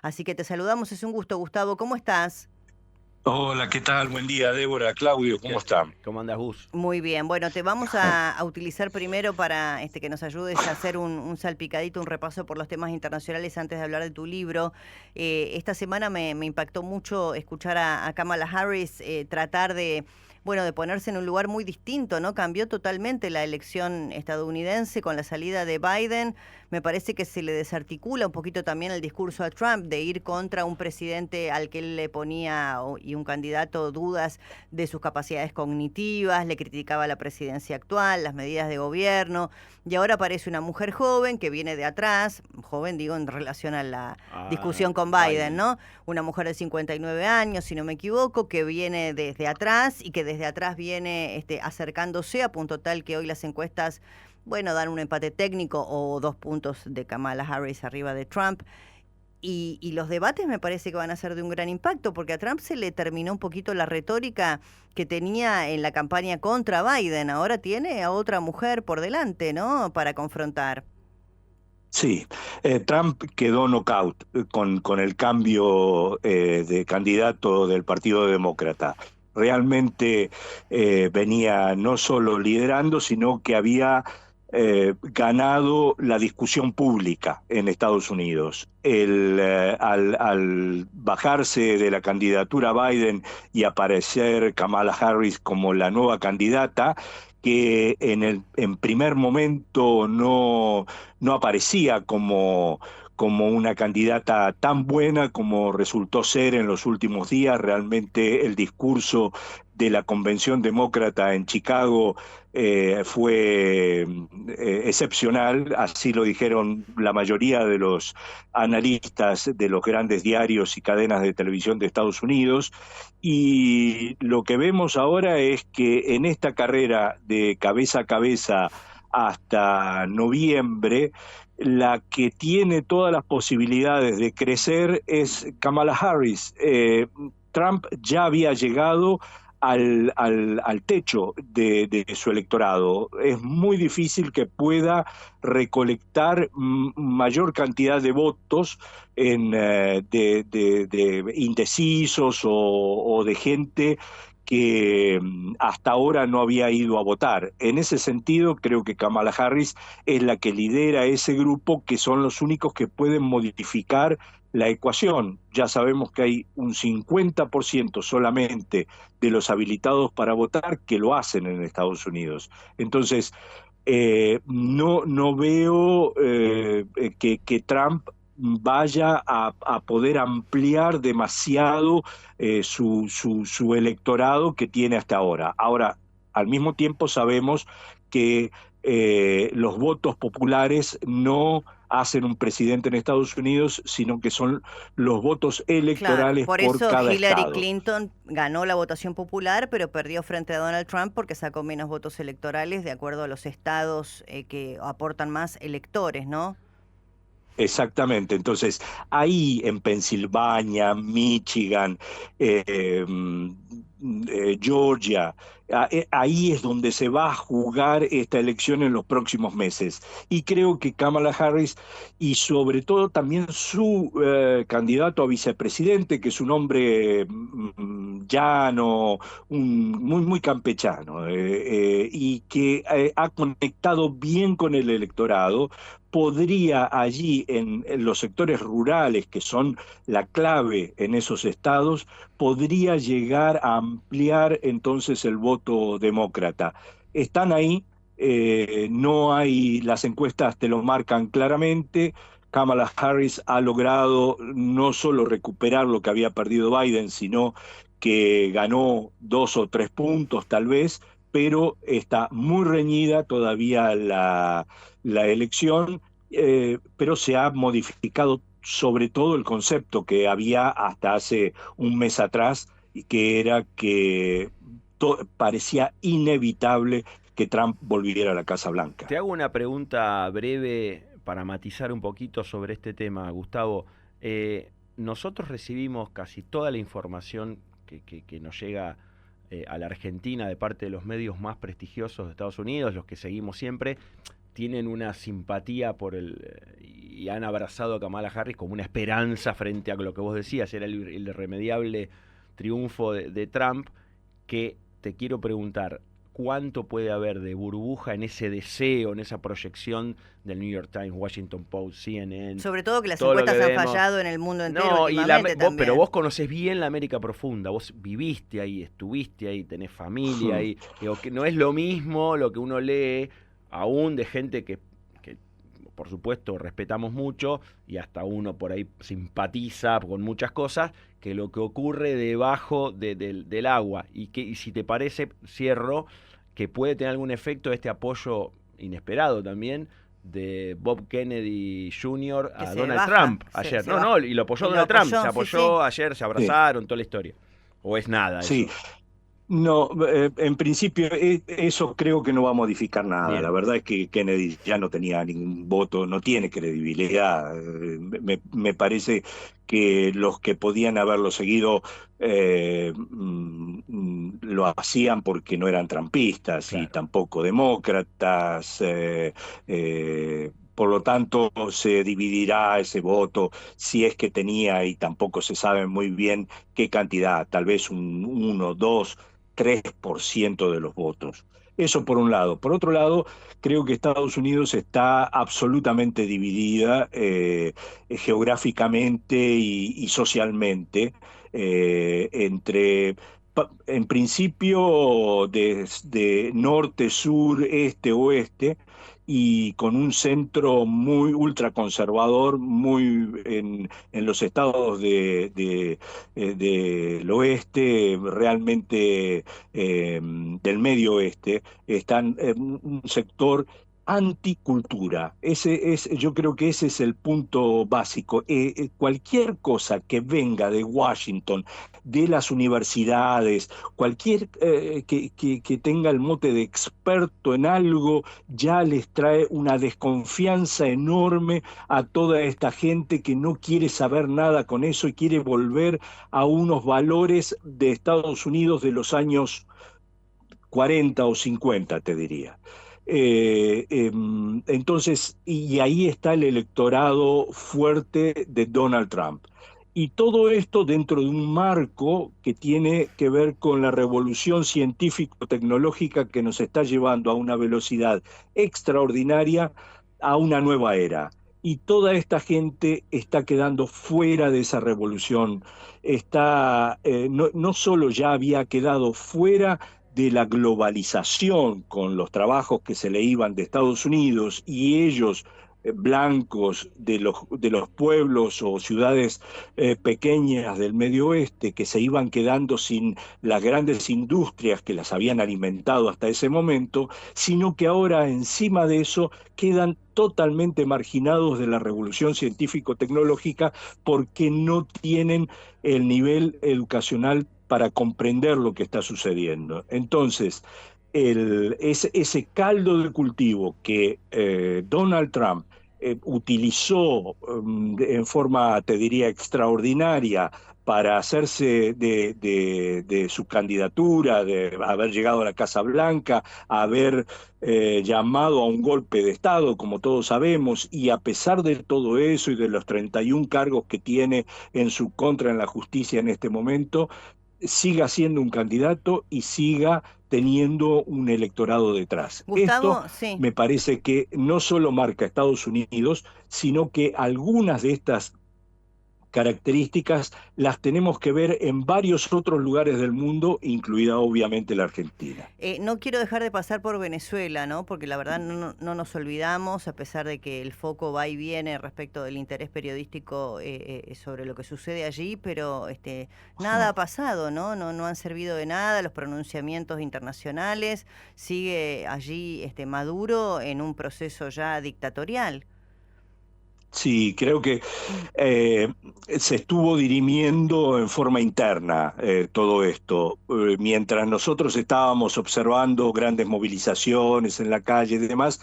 Así que te saludamos, es un gusto, Gustavo. ¿Cómo estás? Hola, ¿qué tal? Buen día, Débora, Claudio, ¿cómo están? ¿Cómo andas, Gus? Muy bien, bueno, te vamos a utilizar primero para que nos ayudes a hacer un salpicadito, un repaso por los temas internacionales antes de hablar de tu libro. Esta semana me impactó mucho escuchar a Kamala Harris tratar bueno, de ponerse en un lugar muy distinto, ¿no? Cambió totalmente la elección estadounidense con la salida de Biden. Me parece que se le desarticula un poquito también el discurso a Trump de ir contra un presidente al que él le ponía y un candidato dudas de sus capacidades cognitivas, le criticaba la presidencia actual, las medidas de gobierno, y ahora aparece una mujer joven que viene de atrás, joven digo en relación a la A discusión con Biden, Biden. ¿no? Una mujer de 59 años, si no me equivoco, que viene desde atrás y que desde atrás viene acercándose a punto tal que hoy las encuestas, bueno, dan un empate técnico o 2 puntos de Kamala Harris arriba de Trump. Y los debates me parece que van a ser de un gran impacto, porque a Trump se le terminó un poquito la retórica que tenía en la campaña contra Biden. Ahora tiene a otra mujer por delante, ¿no? Para confrontar. Sí, Trump quedó knockout con el cambio de candidato del Partido Demócrata. Realmente venía no solo liderando, sino que había ganado la discusión pública en Estados Unidos. Al bajarse de la candidatura Biden y aparecer Kamala Harris como la nueva candidata, que en primer momento no aparecía como una candidata tan buena como resultó ser en los últimos días. Realmente el discurso de la Convención Demócrata en Chicago fue excepcional, así lo dijeron la mayoría de los analistas de los grandes diarios y cadenas de televisión de Estados Unidos. Y lo que vemos ahora es que en esta carrera de cabeza a cabeza hasta noviembre, la que tiene todas las posibilidades de crecer es Kamala Harris. Trump ya había llegado al techo de su electorado. Es muy difícil que pueda recolectar mayor cantidad de votos de indecisos o de gente que hasta ahora no había ido a votar. En ese sentido, creo que Kamala Harris es la que lidera ese grupo, que son los únicos que pueden modificar la ecuación. Ya sabemos que hay un 50% solamente de los habilitados para votar que lo hacen en Estados Unidos. Entonces, no veo que Trump vaya a poder ampliar demasiado su electorado que tiene hasta ahora. Ahora, al mismo tiempo sabemos que los votos populares no hacen un presidente en Estados Unidos, sino que son los votos Claro, electorales por por eso cada Hillary estado. Clinton ganó la votación popular, pero perdió frente a Donald Trump porque sacó menos votos electorales de acuerdo a los estados que aportan más electores, ¿no? Exactamente, entonces ahí en Pensilvania, Michigan, Georgia, ahí es donde se va a jugar esta elección en los próximos meses. Y creo que Kamala Harris y sobre todo también su candidato a vicepresidente, que es un hombre llano, muy campechano, y que ha conectado bien con el electorado, podría allí en los sectores rurales, que son la clave en esos estados, podría llegar a ampliar entonces el voto demócrata. Están ahí, no hay, las encuestas te lo marcan claramente. Kamala Harris ha logrado no solo recuperar lo que había perdido Biden, sino que ganó 2 o 3 puntos tal vez, pero está muy reñida todavía la elección, pero se ha modificado sobre todo el concepto que había hasta hace un mes atrás, y que era que parecía inevitable que Trump volviera a la Casa Blanca. Te hago una pregunta breve para matizar un poquito sobre este tema, Gustavo. Nosotros recibimos casi toda la información que nos llega a la Argentina de parte de los medios más prestigiosos de Estados Unidos, los que seguimos siempre. tienen una simpatía y han abrazado a Kamala Harris como una esperanza frente a lo que vos decías, era el irremediable triunfo de Trump, que te quiero preguntar, ¿cuánto puede haber de burbuja en ese deseo, en esa proyección del New York Times, Washington Post, CNN? Sobre todo que las todo lo encuestas que han vemos. fallado en el mundo entero No, últimamente también. pero vos conocés bien la América profunda, vos viviste ahí, estuviste ahí, tenés familia ahí. Digo, que no es lo mismo lo que uno lee, aún de gente que por supuesto respetamos mucho y hasta uno por ahí simpatiza con muchas cosas, que lo que ocurre debajo del agua. Y si te parece, cierro, que puede tener algún efecto este apoyo inesperado también de Bob Kennedy Jr. a Donald Trump ayer. Y lo apoyó Donald Trump, se apoyó ayer, se abrazaron, toda la historia. ¿O es nada eso? Sí. No, en principio eso creo que no va a modificar nada. Bien. La verdad es que Kennedy ya no tenía ningún voto, no tiene credibilidad. Me parece que los que podían haberlo seguido lo hacían porque no eran trampistas, Claro. y tampoco demócratas. Por lo tanto, se dividirá ese voto, si es que tenía, y tampoco se sabe muy bien qué cantidad, tal vez un 1, 2, 3% de los votos. Eso por un lado. Por otro lado, creo que Estados Unidos está absolutamente dividida geográficamente y socialmente, en principio, de norte, sur, este, oeste, y con un centro muy ultraconservador, muy en los estados del oeste, realmente del medio oeste, están en un sector anticultura. Yo creo que ese es el punto básico. Cualquier cosa que venga de Washington, de las universidades, cualquier que tenga el mote de experto en algo, ya les trae una desconfianza enorme a toda esta gente que no quiere saber nada con eso y quiere volver a unos valores de Estados Unidos de los años 40 o 50, te diría. Entonces, y ahí está el electorado fuerte de Donald Trump. Y todo esto dentro de un marco que tiene que ver con la revolución científico-tecnológica que nos está llevando a una velocidad extraordinaria a una nueva era. Y toda esta gente está quedando fuera de esa revolución. No solo ya había quedado fuera de la globalización, con los trabajos que se le iban de Estados Unidos, y ellos blancos de los pueblos o ciudades pequeñas del Medio Oeste, que se iban quedando sin las grandes industrias que las habían alimentado hasta ese momento, sino que ahora encima de eso quedan totalmente marginados de la revolución científico-tecnológica porque no tienen el nivel educacional para comprender lo que está sucediendo. Entonces, ese caldo de cultivo que Donald Trump utilizó en forma, te diría, extraordinaria para hacerse de su candidatura, de haber llegado a la Casa Blanca, haber llamado a un golpe de Estado, como todos sabemos, y a pesar de todo eso y de los 31 cargos que tiene en su contra en la justicia en este momento, siga siendo un candidato y siga teniendo un electorado detrás. Gustavo, Esto sí. me parece que no solo marca a Estados Unidos, sino que algunas de estas características las tenemos que ver en varios otros lugares del mundo, incluida obviamente la Argentina. No quiero dejar de pasar por Venezuela, ¿no? Porque la verdad no nos olvidamos, a pesar de que el foco va y viene respecto del interés periodístico sobre lo que sucede allí, pero nada ha pasado, ¿no? No han servido de nada los pronunciamientos internacionales. Sigue allí Maduro en un proceso ya dictatorial. Sí, creo que se estuvo dirimiendo en forma interna todo esto. Mientras nosotros estábamos observando grandes movilizaciones en la calle y demás,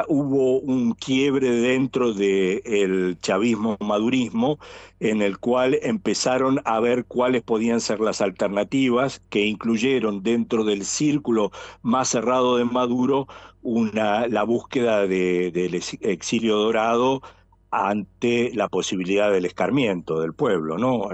hubo un quiebre dentro del chavismo-madurismo, en el cual empezaron a ver cuáles podían ser las alternativas, que incluyeron dentro del círculo más cerrado de Maduro la búsqueda del exilio dorado ante la posibilidad del escarmiento del pueblo, ¿no?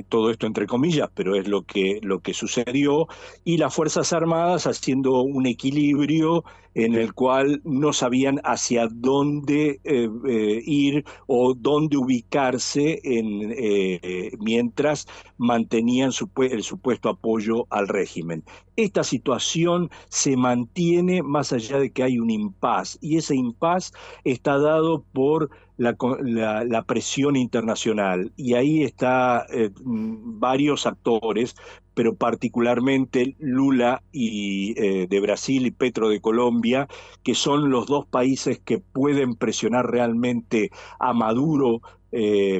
Todo esto entre comillas, pero es lo que sucedió, y las Fuerzas Armadas haciendo un equilibrio en el cual no sabían hacia dónde ir o dónde ubicarse mientras mantenían el supuesto apoyo al régimen. Esta situación se mantiene más allá de que hay un impas, y ese impas está dado por la presión internacional, y ahí está varios actores, pero particularmente Lula de Brasil y Petro de Colombia, que son los dos países que pueden presionar realmente a Maduro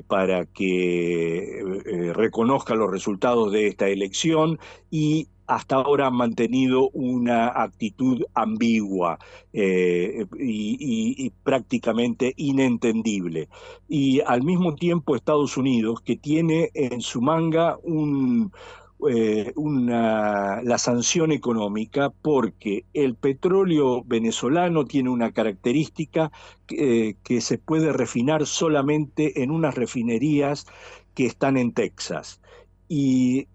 para que reconozca los resultados de esta elección, y hasta ahora han mantenido una actitud ambigua y prácticamente inentendible. Y al mismo tiempo Estados Unidos, que tiene en su manga la sanción económica, porque el petróleo venezolano tiene una característica que se puede refinar solamente en unas refinerías que están en Texas. Y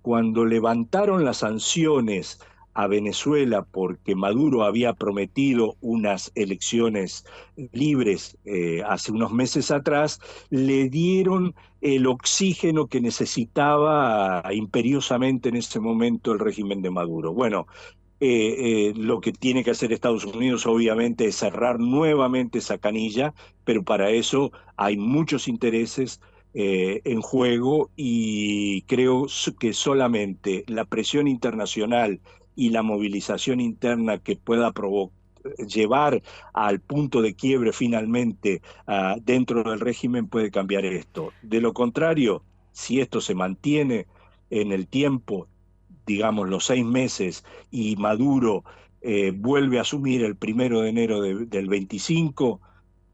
cuando levantaron las sanciones a Venezuela porque Maduro había prometido unas elecciones libres hace unos meses atrás, le dieron el oxígeno que necesitaba imperiosamente en ese momento el régimen de Maduro. Bueno, lo que tiene que hacer Estados Unidos obviamente es cerrar nuevamente esa canilla, pero para eso hay muchos intereses en juego, y creo que solamente la presión internacional y la movilización interna que pueda llevar al punto de quiebre finalmente dentro del régimen puede cambiar esto. De lo contrario, si esto se mantiene en el tiempo, digamos los 6 meses, y Maduro vuelve a asumir el 1 de enero del 25,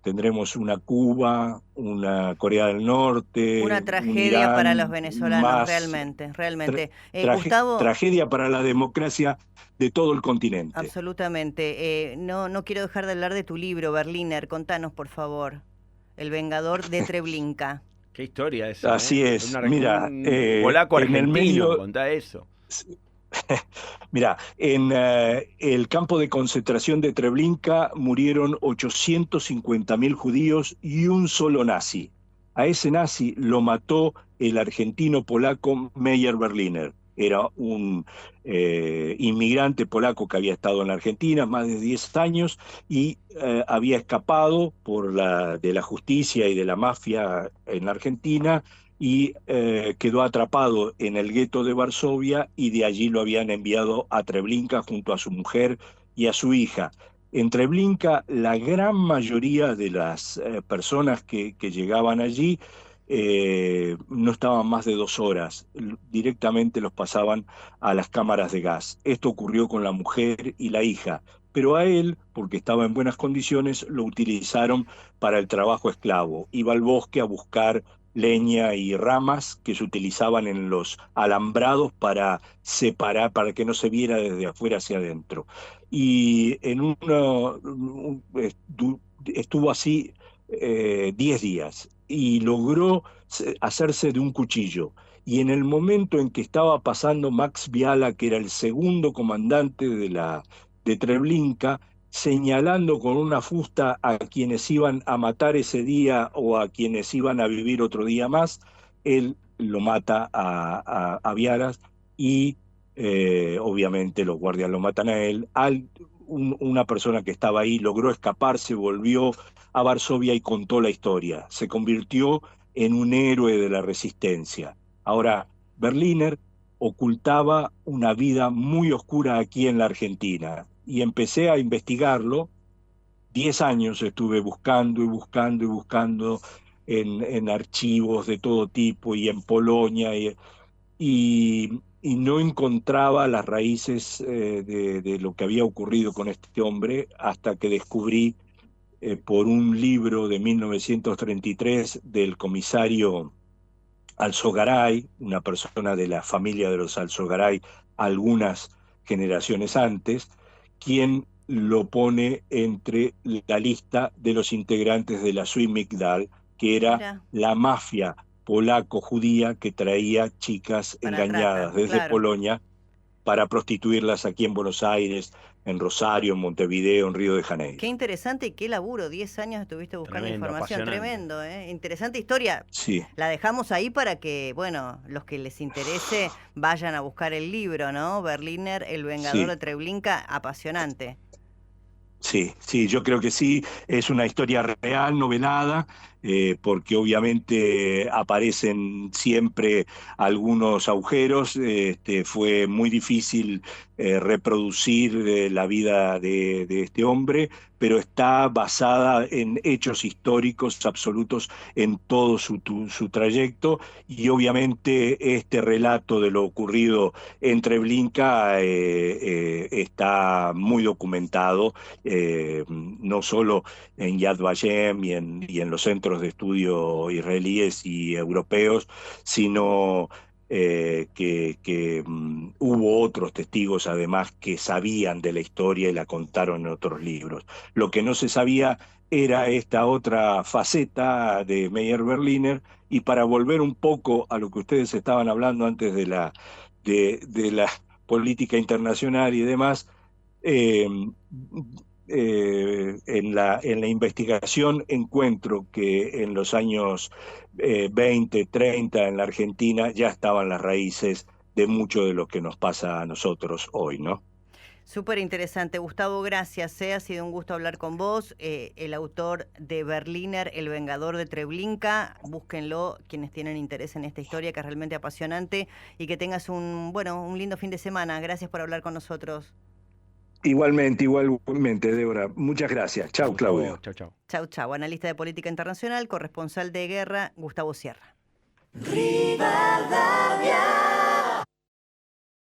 tendremos una Cuba, una Corea del Una Norte, un tragedia para los Irán venezolanos, más realmente, tra realmente. Gustavo, tragedia para la democracia de todo el continente. absolutamente. No quiero dejar de hablar de tu libro, Berliner. Contanos, por favor. El Vengador de Treblinka. Qué historia esa, ¿eh? Así es. Mira, Un polaco en el argentino, medio, contá eso. mira, en el campo de concentración de Treblinka murieron 850.000 judíos y un solo nazi. A ese nazi lo mató el argentino polaco Meyer Berliner. Era un inmigrante polaco que había estado en la Argentina más de 10 años, y había escapado de la justicia y de la mafia en la Argentina, y quedó atrapado en el gueto de Varsovia, y de allí lo habían enviado a Treblinka junto a su mujer y a su hija. En Treblinka, la gran mayoría de las personas que llegaban allí no estaban más de 2 horas, directamente los pasaban a las cámaras de gas. Esto ocurrió con la mujer y la hija, pero a él, porque estaba en buenas condiciones, lo utilizaron para el trabajo esclavo. Iba al bosque a buscar leña y ramas que se utilizaban en los alambrados para separar, para que no se viera desde afuera hacia adentro. Y estuvo así 10 días, y logró hacerse de un cuchillo. Y en el momento en que estaba pasando Max Biala, que era el segundo comandante de Treblinka, señalando con una fusta a quienes iban a matar ese día o a quienes iban a vivir otro día más, él lo mata a Viaras, y obviamente los guardias lo matan a él. Una persona que estaba ahí logró escaparse, volvió a Varsovia y contó la historia. Se convirtió en un héroe de la resistencia. Ahora, Berliner ocultaba una vida muy oscura aquí en la Argentina, y empecé a investigarlo. 10 años estuve buscando y buscando y buscando en archivos de todo tipo y en Polonia, y no encontraba las raíces de lo que había ocurrido con este hombre, hasta que descubrí por un libro de 1933 del comisario Alzogaray, una persona de la familia de los Alzogaray algunas generaciones antes, quien lo pone entre la lista de los integrantes de la Zui Migdal, que era Mira, la mafia polaco-judía que traía chicas para engañadas trata, desde claro. Polonia para prostituirlas aquí en Buenos Aires, en Rosario, en Montevideo, en Río de Qué Janeiro. interesante y qué laburo. 10 años estuviste buscando Tremendo, información. apasionante. Tremendo, ¿eh? Interesante historia. Sí, La dejamos ahí para que, bueno, los que les interese vayan a buscar el libro, ¿no? Berliner, El Vengador sí. de Treblinka, apasionante. Sí, sí, yo creo que sí, es una historia real, novelada, porque obviamente aparecen siempre algunos agujeros. Fue muy difícil reproducir la vida de este hombre, pero está basada en hechos históricos absolutos en todo su trayecto, y obviamente este relato de lo ocurrido en Treblinka está muy documentado, no solo en Yad Vashem y en los centros de estudio israelíes y europeos, sino que hubo otros testigos además que sabían de la historia y la contaron en otros libros. Lo que no se sabía era esta otra faceta de Meyer Berliner, y para volver un poco a lo que ustedes estaban hablando antes de la política internacional y demás, eh, en la investigación encuentro que en los años 20, 30 en la Argentina ya estaban las raíces de mucho de lo que nos pasa a nosotros hoy, ¿no? Súper interesante. Gustavo, gracias. Ha sido un gusto hablar con vos. El autor de Berliner, El Vengador de Treblinka. Búsquenlo quienes tienen interés en esta historia que es realmente apasionante y que tengas un lindo fin de semana. Gracias por hablar con nosotros. Igualmente, Débora. Muchas gracias. Chau, Gracias a vos. Claudio. Chau, chau. Chau, chau. Analista de política internacional, corresponsal de guerra, Gustavo Sierra. Rivadavia.